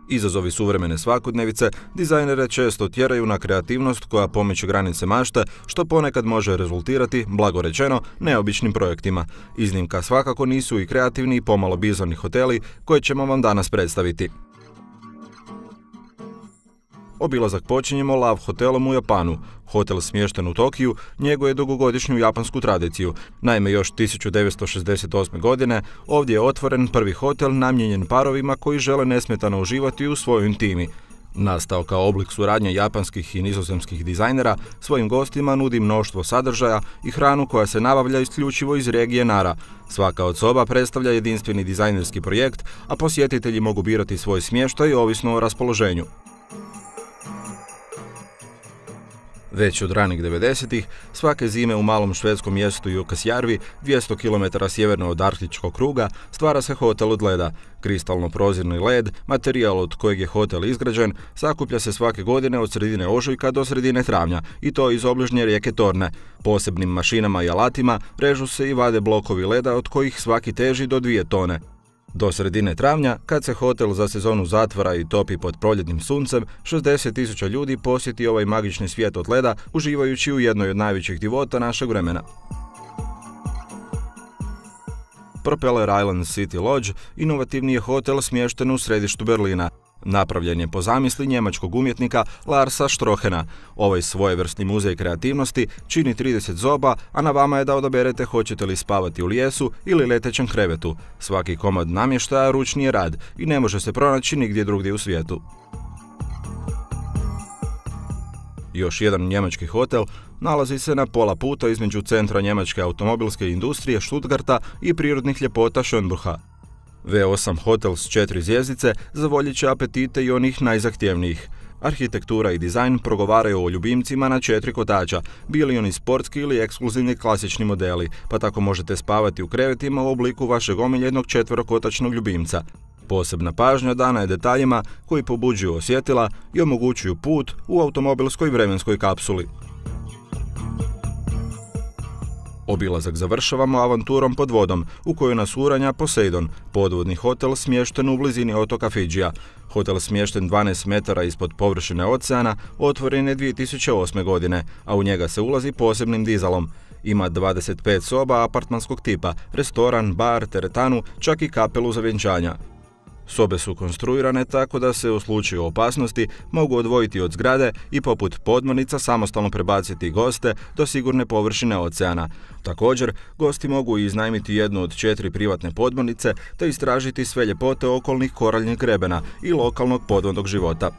Izazovi suvremene svakodnevice dizajnere često tjeraju na kreativnost koja pomiče granice mašte, što ponekad može rezultirati, blago rečeno, neobičnim projektima. Iznimka svakako nisu i kreativni i pomalo bizarni hoteli koje ćemo vam danas predstaviti. Obilazak počinjemo Love hotelom u Japanu. Hotel smješten u Tokiju njeguje dugogodišnju japansku tradiciju. Naime, još 1968. godine ovdje je otvoren prvi hotel namijenjen parovima koji žele nesmetano uživati u svojoj intimi. Nastao kao oblik suradnje japanskih i nizozemskih dizajnera, svojim gostima nudi mnoštvo sadržaja i hranu koja se nabavlja isključivo iz regije Nara. Svaka od soba predstavlja jedinstveni dizajnerski projekt, a posjetitelji mogu birati svoj smještaj ovisno o raspoloženju. Već od ranih 90-ih, svake zime u malom švedskom mjestu Jukkasjärvi, 200 km sjeverno od arktičkog kruga, stvara se hotel od leda. Kristalno prozirni led, materijal od kojeg je hotel izgrađen, sakuplja se svake godine od sredine ožujka do sredine travnja, i to iz obližnje rijeke Torne. Posebnim mašinama i alatima režu se i vade blokovi leda od kojih svaki teži do 2 tone. Do sredine travnja, kad se hotel za sezonu zatvara i topi pod proljetnim suncem, 60.000 ljudi posjeti ovaj magični svijet od leda, uživajući u jednoj od najvećih divota našeg vremena. Propeller Island City Lodge inovativni je hotel smješten u središtu Berlina. Napravljen je po zamisli njemačkog umjetnika Larsa Strohena. Ovaj svojevrsni muzej kreativnosti čini 30 soba, a na vama je da odaberete hoćete li spavati u lijesu ili letećem krevetu. Svaki komad namještaja ručni je rad i ne može se pronaći nigdje drugdje u svijetu. Još jedan njemački hotel nalazi se na pola puta između centra njemačke automobilske industrije Stuttgarta i prirodnih ljepota Schönbrunna. V8 hotel s 4 zvjezdice zavoljit će apetite i onih najzahtjevnijih. Arhitektura i dizajn progovaraju o ljubimcima na 4 kotača, bili oni sportski ili ekskluzivni klasični modeli, pa tako možete spavati u krevetima u obliku vašeg omiljenog 4-kotačnog ljubimca. Posebna pažnja dana je detaljima koji pobuđuju osjetila i omogućuju put u automobilskoj vremenskoj kapsuli. Obilazak završavamo avanturom pod vodom, u kojoj nas uranja Poseidon, podvodni hotel smješten u blizini otoka Fidžija. Hotel smješten 12 metara ispod površine oceana otvoren je 2008. godine, a u njega se ulazi posebnim dizalom. Ima 25 soba apartmanskog tipa, restoran, bar, teretanu, čak i kapelu za vjenčanja. Sobe su konstruirane tako da se u slučaju opasnosti mogu odvojiti od zgrade i poput podmornica samostalno prebaciti goste do sigurne površine oceana. Također, gosti mogu iznajmiti jednu od 4 privatne podmornice te istražiti sve ljepote okolnih koraljnih grebena i lokalnog podvodnog života.